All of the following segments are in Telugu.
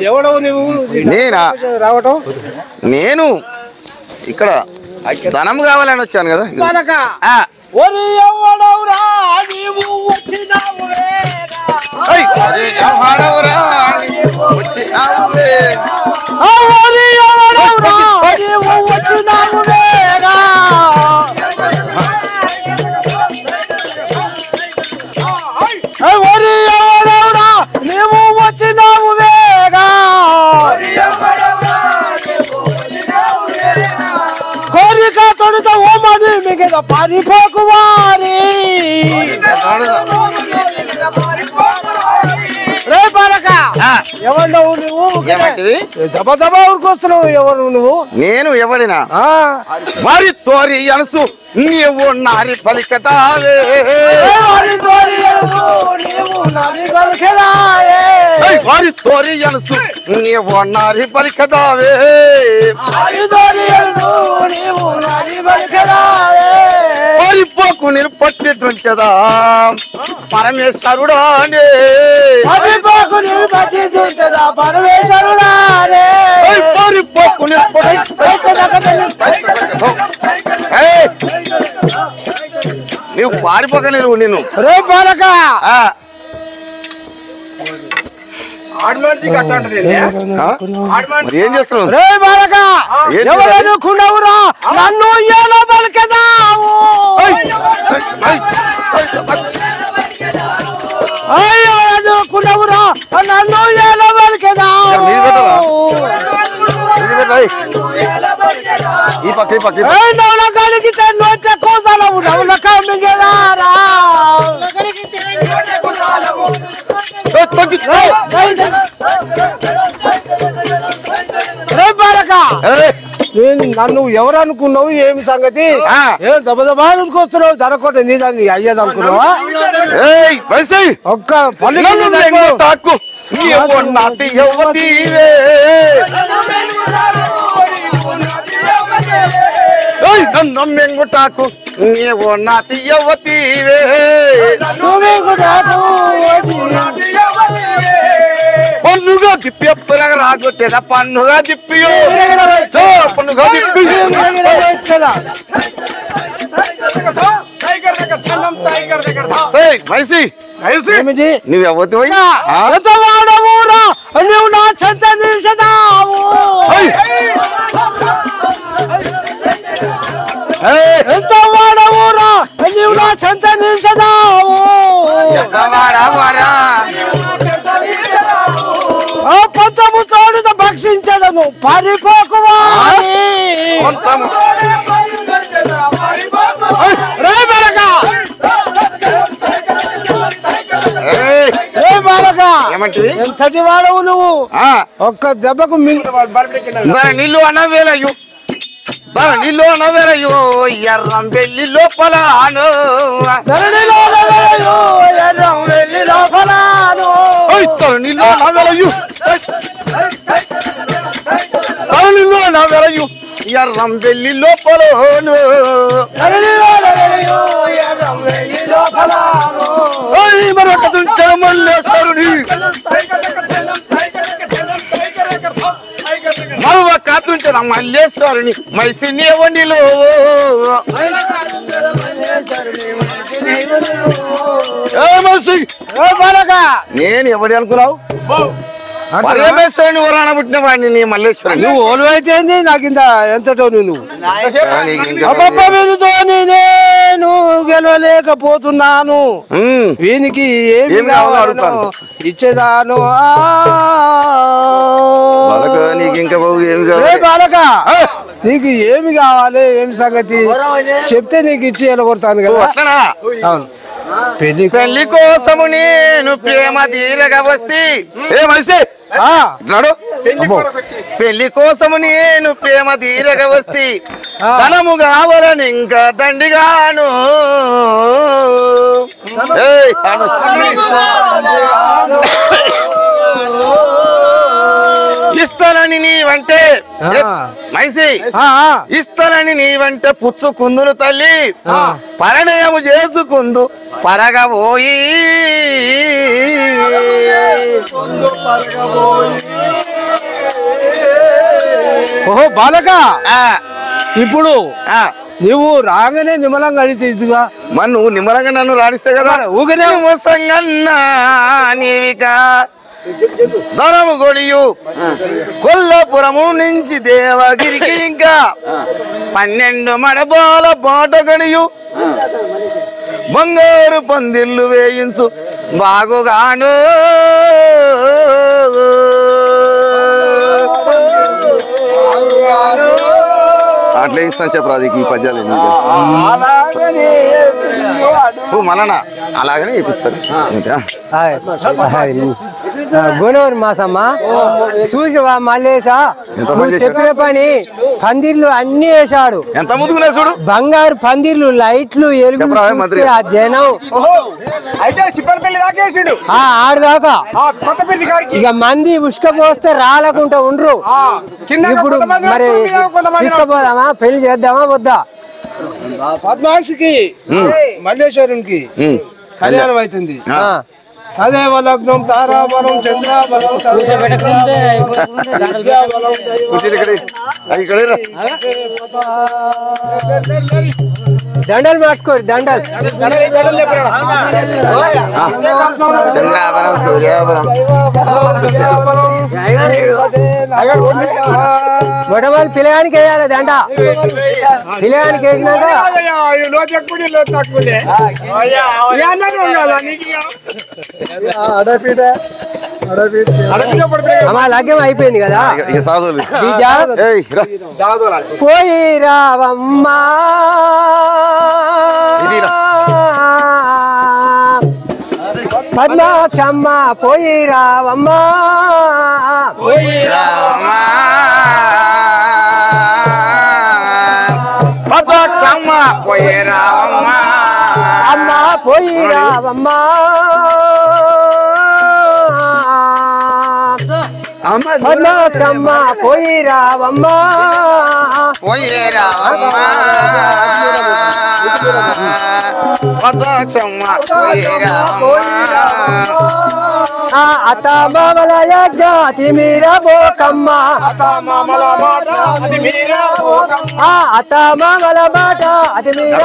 ఎవడవు నువ్వు? నేనా? రావటం నేను ఇక్కడ ధనం కావాలని వచ్చాను కదా. నీవు వచ్చినావు వేగా కోరిక తొడుత ఓమని మిగత పారిపోకువారి రే పరక ఎవరు నువ్వు? దబ దబ ఊరుకొస్తున్నావు. ఎవరు నువ్వు? నేను ఎవడినా మరి తోరి అనసు నీవు నారి పలికతావే మరి తోరి అనసు నీవు నారి పలికతావే పరిపోకు నేను పట్టి తుంచదా పరమేశ్వరుడానే పరిపోకు నేను పట్టి తుంచదా పరమేశ్వరుడానే పరిపోకు నీవు పారిపోక నేను నిన్ను రే పాలక ఏం చేస్తున్నావు? రే బాలక ఎవరు అనుకున్నావురా నన్ను ఎలా బలికెదావు? అనుకున్నావురా నన్ను ఎలా బలికెదావు? నవలగలిగితే నోట కోసలవు నవలక మిగలారా నన్ను ఎవరు అనుకున్నావు? ఏమి సంగతి? ఏం దబదబా అనుకొస్తున్నావు? ధరకోట నీ దాన్ని అయ్యేది అనుకున్నావా? ఒక్క పల్లె మెంగుటాకు నీవు నాతి యువతీవే పన్నుగా తిప్పి ఎప్పుడగా రాగొట్టేదా పన్నుగా తిప్పియో పన్నుగా తిప్పి నువ్వు ఎవరి వాడవురా నువ్వు నా చెంత నిలిచదావు ఎంత వాడవురా నువ్వు నా చెంత నిలిచదావు పంచము తోడుతో భక్షించదను పరిపోకువా ఎంతటి వాడవు నువ్వు? ఒక్క దెబ్బకు నీళ్ళు అనవేలయ్యు నీళ్ళు అనవేలయ్యో ఎర్రం వెళ్ళి లోపలాను వెళ్ళి లోపలాను నీళ్ళు అనవేలయ్యు నీళ్ళు అనవేలయ్యు ఎర్రం వెళ్ళి లోపలోను మరొక మల్లేశ్వరుని మరొక కాతుంటారా మల్లేశ్వరుని మైసిని వండిలో నేను ఎవడి అనుకున్నావు? పరమేశ్వరుని ఊరాన పుట్టిన వాడిని నీ మల్లేశ్వరుని. నువ్వు ఓలు అయితే నాకు ఇంత ఎంతటో నువ్వు అబ్బబ్బతో నేను గెలవలేకపోతున్నాను. వీనికి ఏమి కావాలను ఇచ్చేదాను. బాలక నీకు ఏమి కావాలి? ఏమి సంగతి చెప్తే నీకు ఇచ్చి వెళ్ళగొడతాను కదా. అవును పెళ్లి కోసము నేను ప్రేమ తీరగా వస్తే పెళ్లి కోసము నేను ప్రేమ తీరగా వస్తే ధనము కావాలని ఇంకా దండిగాను ఇస్తానని నీవంటే మైసి ఇస్తానని నీవంటే పుచ్చుకుందును తల్లి పరిణయము చేసుకుందు పరగబోయి ఓహో బాలక ఇప్పుడు నువ్వు రాగానే నిమ్మలంగా అడిగితేగా మరి నువ్వు నిమ్మలంగా నన్ను రాణిస్తే కదా ఊగనే మోసంగన్నా నీవిక ధనము గొడియు కొల్లపురము నుంచి దేవగిరికి ఇంకా 12 మడబాల బాట గడియు బంగారు పందిళ్ళు వేయించు బాగుగాను అట్లే ఇస్తాను చెప్పరాదు ఈ పద్యాలు మళ్ళా అలాగనే ఇప్పిస్తారు గోనూరు మాసమ్మ చూసివా మల్లేసా నువ్వు చెప్పిన పని పందిర్లు అన్ని వేసాడు. ఎంత ముందుకునే చూడు బంగారు పందిర్లు లైట్లు ఎలుగు ఆ జనం ఆడదాకా ఇక మంది ఉష్కపోస్తే రాలకుంటా ఉండ్రు. ఇప్పుడు మరి తీసుకుపోదామా పెళ్లి చేద్దామా వద్దా? పద్మాక్షికి మల్లేశ్వరునికి కళ్యాణం అవుతుంది. అదే లగ్నం తారాబలం చంద్రాబలం దండలు మార్చుకోరు దండలు చంద్రాబలం సూర్యాబలం గొడవలు పిల్లగానికి వేయాలి దండ. పిల్లగానికి వేసినాక లగ్నం అయిపోయింది కదా. పోయి రావమ్మా పద్మాక్షమ్మ పోయి రావమ్మా పద్మాక్షమ్మ పోయి రావమ్మా అమ్మ పోయి రావమ్మా పద్మాక్షమ్మ పోయి రావమ్మా పోయి రావమ్మా పద్మాక్షమ్మ పోయి రావమ్మా అత్త మామల జాతి మీర బోకమ్మ అత్త మామల మాట అది మీర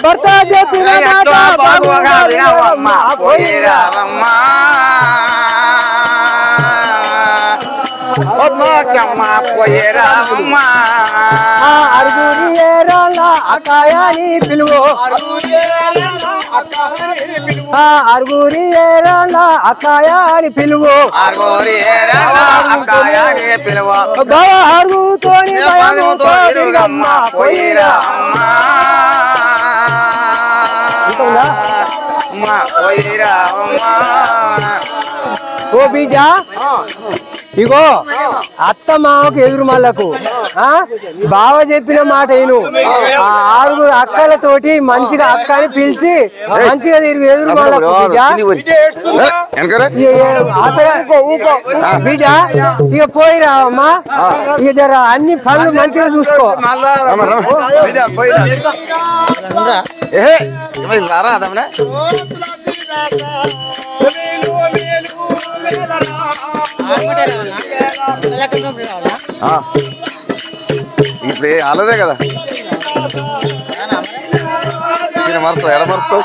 భర్త చెప్పిన పోయి రావమ్మా పద్మాక్షమ్మ పోయి రావమ్మా అరుగురి ఏరాళ్ళ అకాయాని పిలువు అరుగురి ఏరాళ్ళ అకాయాని పిలువు బావ అరుగుతోని పోయి రావమ్మా పోయి రావమ్మా ఓ బిడ్డ ఇగో అత్త మామకు ఎదురు మళ్ళకు బావ చెప్పిన మాట ఏను. ఆ 6 అక్కలతోటి మంచిగా అక్కని పిలిచి మంచిగా తిరిగి ఎదురు మళ్ళకు బిడ్డ ఇక పోయి రావమ్మా. ఇక జర అన్ని పనులు మంచిగా చూసుకో. ఇప్పుడు అలాదే కదా మరుస్తావు ఎడ మరుస్తావు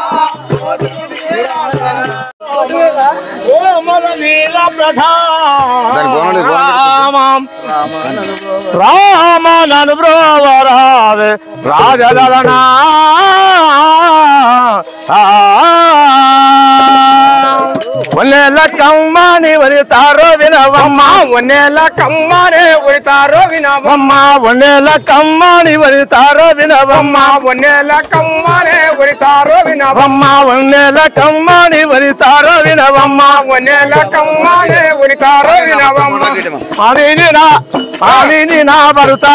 రామనను బ్రోవరావే రాజదలనా ఒన్నేళ్ళ కమ్మని ఉరితారో వినవమ్మ ఒన్నేళ్ళ కమ్మని ఉరితారో వినవమ్మ ఒన్నేళ్ళ కమ్మని ఉరితారో వినవమ్మ ఒన్నేళ్ళ కమ్మని ఉరితారో వినవమ్మ ఒన్నేళ్ళ కమ్మని ఉరితారో వినవమ్మ ఒన్నేళ్ళ కమ్మని ఉరితారో వినవమ్మ మానిని నా భర్త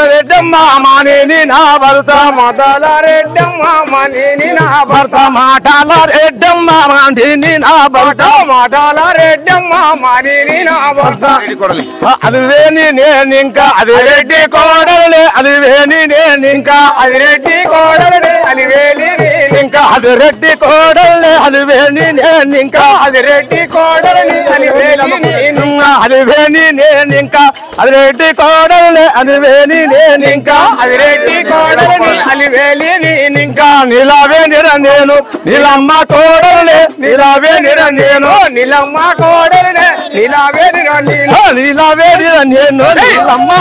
రెడ్డమ్మ మానిని నా భర్త మొదల రెడ్డమ్మ మానిని నా భర్త మాటల రెడ్డమ్మ మానిని నా భర్త మాటల రెడ్డమ్మ మానిని నా భర్త అది వేని నేను ఇంకా అది రెడ్డి కోడలే అది వేని నేను ఇంకా అది రెడ్డి కోడలే అది వేలి ఇంకా అది రెడ్డి కోడలే అది వేని నేను ఇంకా అది రెడ్డి కోడలని అది అలివేని నేనింకా అదిరెడ్డి కోడలే అలివేని నేనింకా అదిరెడ్డి కోడలని అలివేలి నేనింకా నీలావే నిరంజను నీలమ్మ కోడలే నీలావే నిరంజను నీలమ్మ కోడలే నీలావే నిరంజను నీలావే నిరంజను నీలమ్మ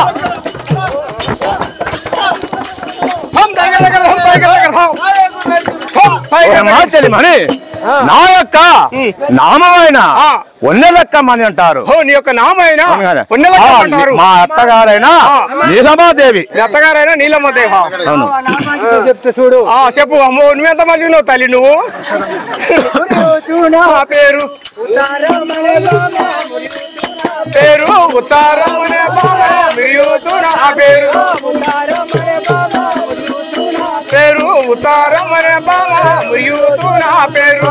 మని నా యొక్క నామైన ఒన్నెలక్కమ్మని అంటారు. నీ యొక్క నామైన మా అత్తగారైనా నీలమాదేవి. అత్తగారైనా నీలమ్మదేవ చెప్తా చూడు. చెప్పు అమ్మో నువ్వెంత మంది ఉన్నావు తల్లి నువ్వు? పేరు పేరు ఉత్తారం పేరు పేరు ఉత్తారం అనే బామ మురియుతూ నా పేరు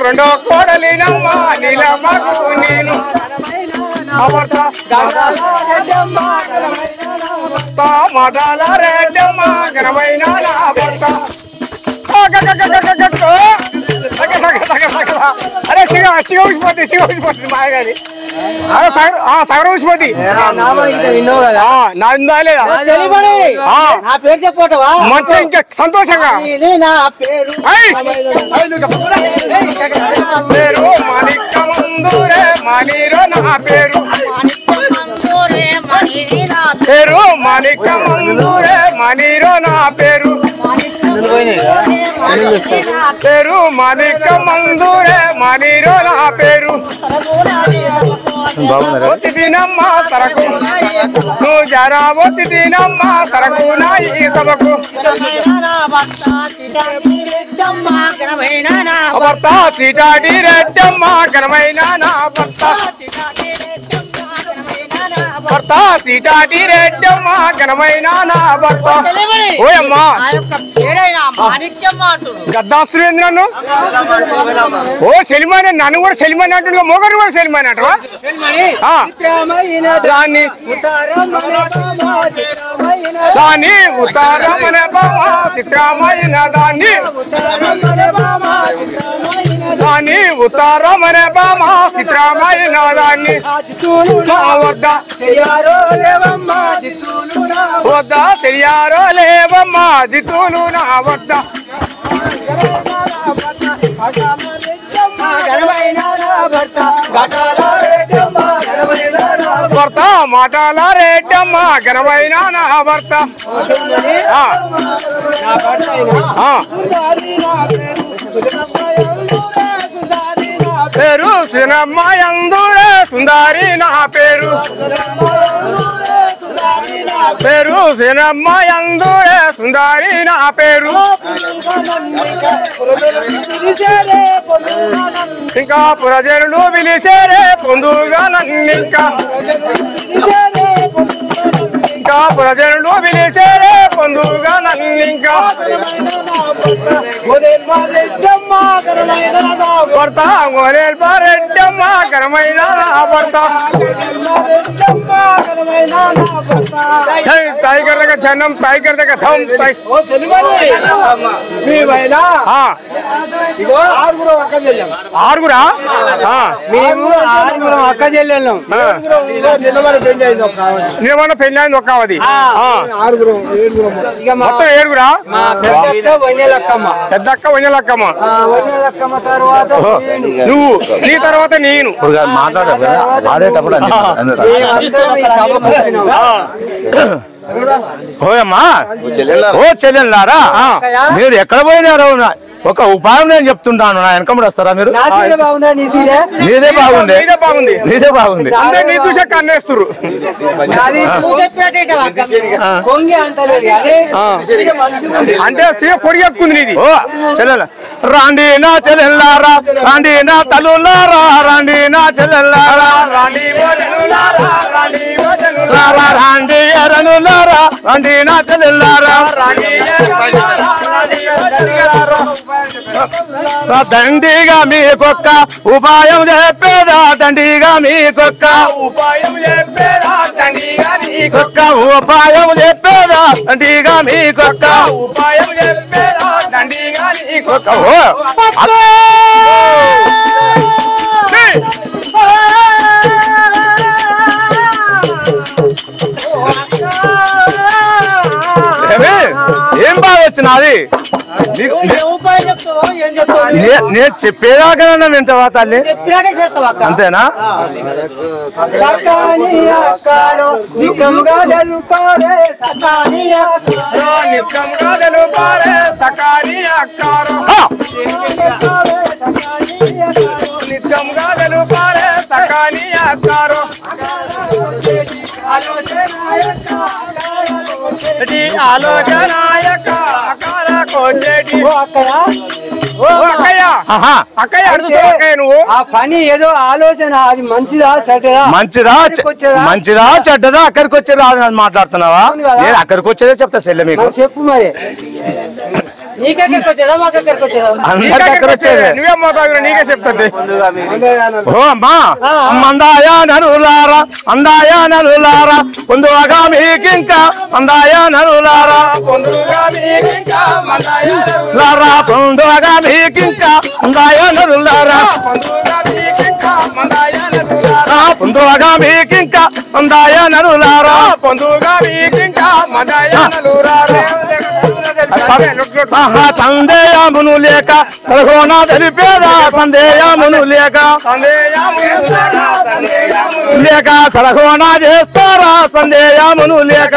రెండో కోడలినమ్మ నీలమ్మకు నేను మదాల రెడ్డమ్మ ఘనమైన నా భర్త. అరే శివ ఉచిపోతుంది శివ ఉచిపోతుంది మాయగారి సగరం ఉచిపోతుంది నా లేదా మంచిగా ఇంకా సంతోషంగా పేరు మాణిక్క మందూరే మానీరో నా పేరు పేరు మాణిక్క మందూరే మానీరో నా పేరు పేరు మాణిక్క మందూరే మానీరో నా పేరు తినమ్మ సరకు నువ్వు జరా తినమ్మ సరకు నా ఈ సభకు భర్త సీటాడి రెడ్డమ్మ ఘనమైన నా భర్త భర్త సీటాడి రెడ్డమ్మ ఘనమైన నా భర్త. ఓయమ్మా గద్దాస్తులు నన్ను ఓ సెలిమాని నన్ను కూడా సెలిమాని అంటుండగా మొగరు కూడా సెలిమాని అంటావా? దాన్ని దాన్ని ఉత్తారమనే బామ చిత్రమైన దాన్ని దాన్ని ఉత్తారమనే బామ చిత్రమైన దాన్ని వద్ద వద్ద తెలియారో లేవమ్మా జితులు నా వద్ద భర్త మాటల రెడ్డమ్మ ఘనమైన నా భర్త పేరు సినమ్మ యందురే సుందారి నా పేరు పేరు సినమ్మ యందురే సుందారి నా పేరు ఇంకా పురజనులు పిలిచేరే పొందుగా నన్నింకా ఇంకా పురజనులు పిలిచేరే పొందుగా నన్నింకా భర్త గోరెల్ రెడ్డమ్మ ఘనమైన నా భర్త టైగర్ దగ్గర జనం టైగర్ దగ్గర ఆరుగురా మేము ఆరుగురం అక్క చెల్లెళ్ళం. ఏమన్నా పెళ్ళి అయింది ఒక్క అవధి మొత్తం ఏడుగురా? పెద్దక్క వన్యలక్కమ్మ నువ్వు నీ తర్వాత నేను ఓయమ్మా ఓ చెల్లెళ్ళారా మీరు ఎక్కడ పోయినారో ఒక ఉపాయం నేను చెప్తుంటాను. నా వెనకముడు వస్తారా మీరు? నీదే బాగుంది నీదే బాగుంది నీ చూసే కన్నేస్తురు. అంటే పొడి ఎక్కుంది నీది. ఓ చెల్లెల రాండి నా చెల్లెళ్ళారా రాండి నా తల్లులారా రాండి నా చెల్లెళ్ళారా రాండి ఎరనులారా రాండి నా చెల్లెళ్ళారా దండిగా మీకొక్క ఉపాయం చెప్పేదా దండిగా మీకొక్క ఉపాయం చెప్పేదా దండిగా మీకొక్క ఉపాయం చెప్పేదా దండిగా మీకొక్క ఉపాయం చెప్పేదా దండిగా ఏం బాగా వచ్చినది నేను చెప్పేదాకా వింటావా తల్లి అంతేనా నువ్వు ఆ పని ఏదో ఆలోచన అది మంచిదా చెడ్డదా మంచిదా చెడ్డదా అక్కడికి వచ్చే రాదు అని మాట్లాడుతున్నావా నేను అక్కడికి వచ్చేదే చెప్తా చెల్లె మీకు చెప్పు మరి అందరికి అక్కడ వచ్చేదే నీకే చెప్తుంది ఓ అమ్మా మందాయా నరులారా అందాయా నరులారా పొందువగా మీకింకా అందాయా నరులారా లారా పొందువగా మీకింకా అందాయా నరులారా పొందువగా మీకింకా అందాయా నరులారా సందేయమును లేక సరగోన తెలిపేదా సందేయమును లేక సరగోన చేస్తారా సందేయమును లేక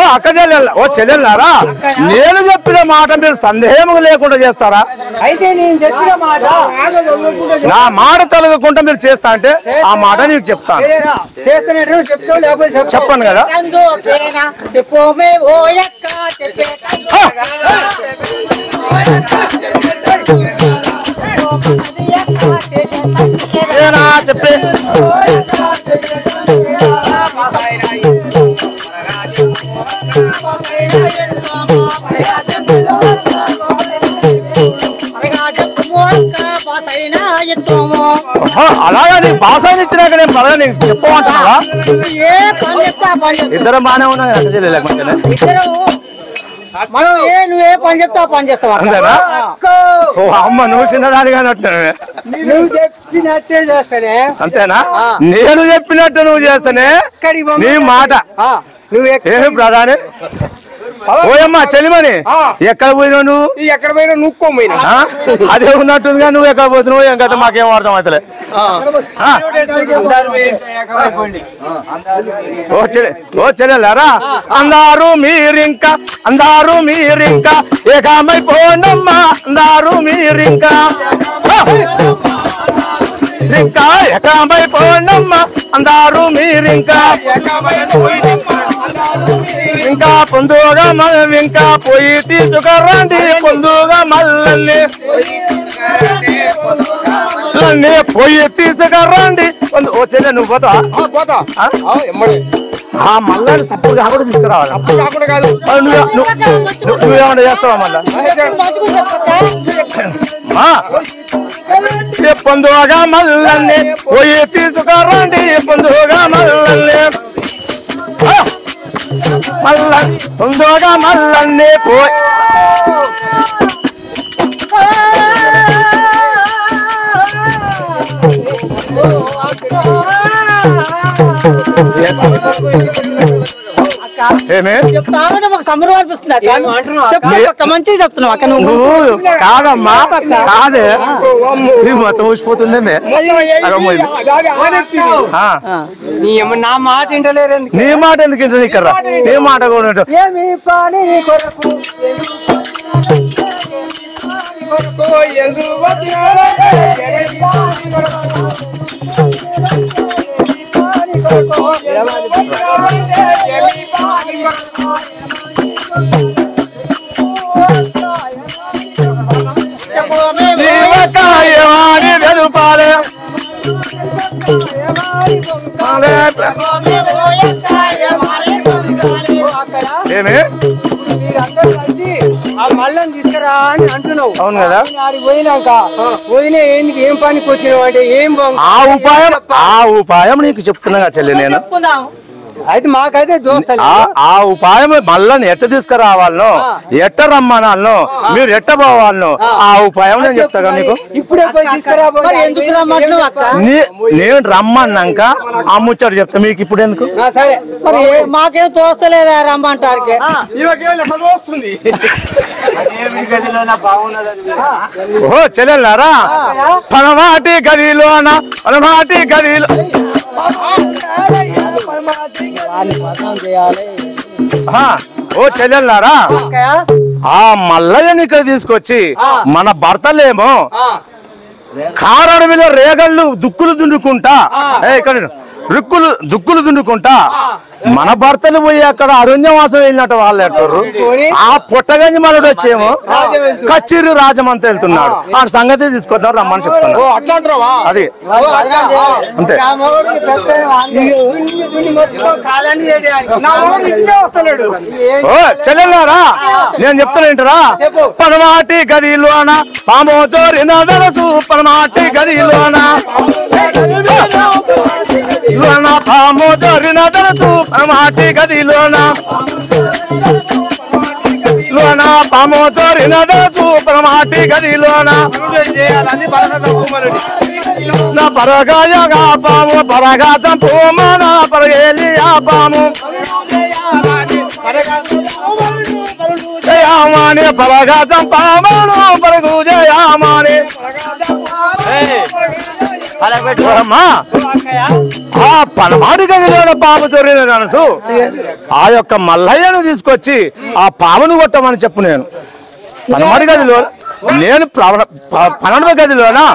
అక్క చెల్లెల్లా ఓ చెల్లెల్లారా నేను చెప్పిన మాట మీరు సందేహం లేకుండా చేస్తారా అయితే నేను చెప్పిన మాట నా మాట తొలగకుండా మీరు చేస్తా అంటే ఆ మాట నీకు చెప్తాను చెప్పను కదా చెప్పే అలాగా నీ భాష ఇచ్చినాక నేను పదవి నీకు చెప్పమంటున్నావా ఇద్దరం బాగానే ఉన్నాను అక్క చెల్లెలు నువ్వే పని చెప్తా పని చేస్తావా అంతేనా ఓ అమ్మ నువ్వు చిన్నదానిగా నువ్వు చెప్పినట్టే చేస్తానే అంతేనా నేను చెప్పినట్టు నువ్వు చేస్తానే నీ మాట ఏం ప్రధాని ఓయమ్మా చెల్లిమని ఎక్కడ పోయినావు నువ్వు ఎక్కడ పోయినా నువ్వుకోపోయినా అదే ఉన్నట్టుందిగా నువ్వు ఎక్కడ పోతున్నావు ఏం కదా మాకేం అర్థం అవుతలే ఓ చెల్లెలారా అందరూ మీరింకా ఏకమైపోండమ్మా అందరూ మీరింకా ఏకమైపోండమ్మా అందరూ మీరింకా ఇంకా పొందుగా మనం ఇంకా పోయి తీసుకురండి పొందుగా మల్లల్ని పోయి తీసుకురండి ఓ చెల్లె నువ్వు పోతా ఆ మల్లని తప్పుడు కాకుండా తీసుకురావాలి నువ్వేమన్నా చేస్తావా మళ్ళా పొందుగా మల్లల్ని పోయి తీసుకురండి పొందుగా మల్లల్ని పొందుగా మల్లల్ని పోయి మంచిగా చెప్తున్నావు అక్క నువ్వు కాదమ్మా కాదే మొత్తం ఊసిపోతుంది నా మాట వింటలేరు నీ మాట ఎందుకు ఇంటది ఇక్కడ నీ మాట కూడా జీవకాయమాని తెలుపాలే ఏమే మళ్ళీ తీసుకురా అని అంటున్నావు. అవును కదా. పోయినాక పోయినా ఏంటి ఏం పనికి వచ్చినావు అంటే ఏం ఆ ఉపాయం నీకు చెప్తున్నా చెల్లి. నేను అయితే మాకైతే దోస్తలు ఆ ఉపాయం మళ్ళా ఎట్ట తీసుకురావాలనో ఎట్ట రమ్మనాలనో మీరు ఎట్ట పోవాలనో ఆ ఉపాయం నేను చెప్తాగా మీకు. ఇప్పుడే పోయి నేను రమ్మన్నాక ఆ ముచ్చట చెప్తా మీకు ఇప్పుడు ఎందుకు. సరే మరి మాకేం తోస్తలేదా రమ్మంటారు ఓహో చెల్లెల్లారా పనమాటి గదిలోన పనమాటి గదిలో ఓ చెల్లెల్లారా ఆ మల్లయ్యని ఇక్కడ తీసుకొచ్చి మన భర్తలేమో కారడవిలో రేగళ్ళు దుక్కులు దున్నుకుంటా ఇక్కడ దుక్కులు దున్నుకుంటా మన భర్తలు పోయి అక్కడ అరణ్యవాసం వెళ్ళినట్టు వాళ్ళు ఎట్టారు. ఆ పుట్టగంజి మలుడు వచ్చేమో కచ్చిరి రాజమంత వెళ్తున్నాడు. ఆ సంగతి తీసుకొద్దాం రమ్మని చెప్తున్నాడు. అది అంతే. ఓ చెల్లెల్లారా నేను చెప్తానేంటరా పనమాటి గదిలోన పామో చోరిన వెలసు పనమాటి గదిలోన పామో చోరిన వెలసు పనమాటి గదిలోన పామో చోరిన వెలసు పనమాటి గదిలోన నా పరగాయగా పాము పరగా చంపుమాన పరగేలియా పాము జయామాని పరగా చంపామాను పరగు జయామాని. ఆ పనమాటి గదిలోన పాము చొరిన మనసు ఆ యొక్క మల్లయ్యను తీసుకొచ్చి ఆ పామును కొట్టమని చెప్పు. నేను పనమాటి గదిలో నేను 12వ గదిలోనా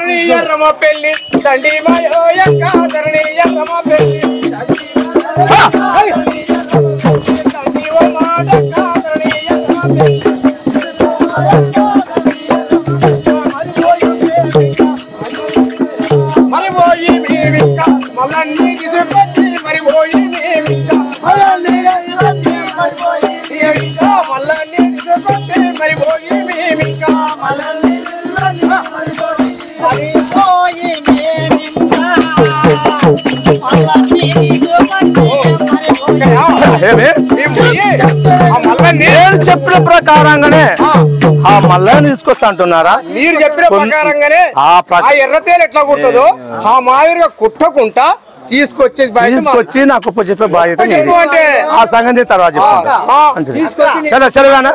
నేను చెప్పిన ప్రకారంగానే ఆ మల్లయ్యని తీసుకొస్తా అంటున్నారా? మీరు చెప్పిన ప్రకారంగానే ఆ ఎర్రతేలు ఎట్లా కుట్టదో ఆ మాదిరిగా కుట్టకుండా తీసుకొచ్చి నాకు చెప్పే బాధ్యత ఆ సంగతి తర్వాత చెప్తాను. సరే సరేనా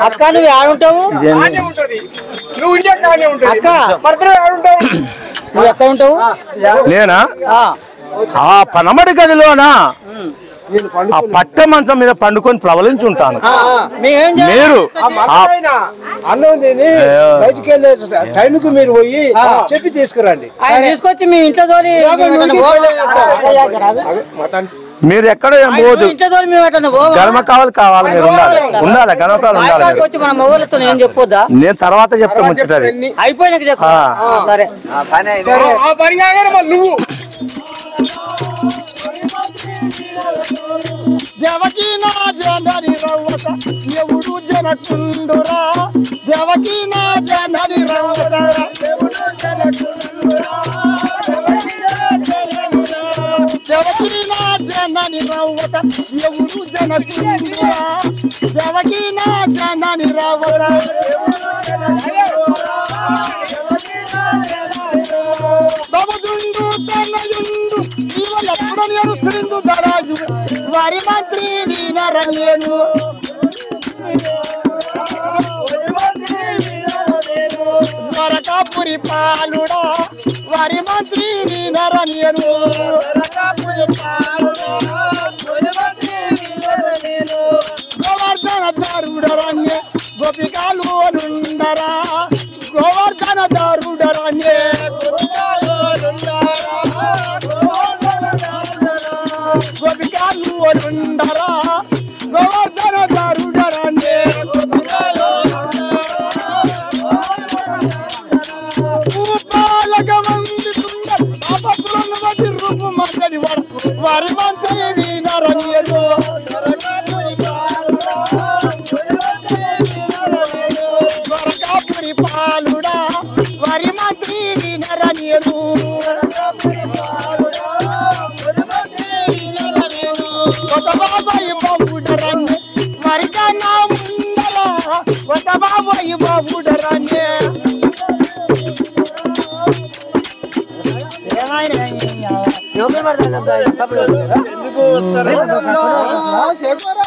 అక్క నువ్వు ఆడుంటావు అక్క నువ్వు ఎక్కడ ఉంటావు? నేనా ఆ పనమడి గదిలోనా ఆ పట్ట మంచం మీద పండుకొని ప్రబలించి ఉంటాను. మీరు అన్నం తిని బయటికి వెళ్ళే టైంకి మీరు పోయి చెప్పి తీసుకురండి. తీసుకొచ్చి మీ ఇంట్లో తోలి మీరు ఎక్కడ పోదు గర్మ కావాలి మీరు ఉండాలి గర్మ కావాలి ఉండాలి. చెప్పొద్దా? నేను తర్వాత చెప్తా ముచ్చటది అయిపోయినాక చెప్పు. సరే నువ్వు దేవకీ నా జనని రవ్వత ఎవడు జనకుండురా దేవకీ నా జనని రవ్వత దేవకీ నా జనని రవ్వత ఎవడు జనకుండురా దేవకీ నా జనని రవ్వత బాబుండు తనయుండు ఇవలెప్పుడు నేను తిందు దరాజు వారి మంత్రి వీనరయ్యను వరకాపురి పాలుడా వారి మంత్రి వీనరయ్యను గోవర్ధన దారుడరణ్య గోపికాలు నుండరా గోవర్ధన దారుడరణ్య గోపికాలు నుండరా గోవర్ధన దారుడరణ్య వారి మంత్రి వీనరయ్యను వరకాపురి పాలుడా వారి మంత్రి వీనరయ్యను బాబాయ్ బాబుడరాన్ని మరికన్నా ముందర కొత్త బాబాయ్ బాబుడరాన్ని ఎవరు పడతాడు శేఖర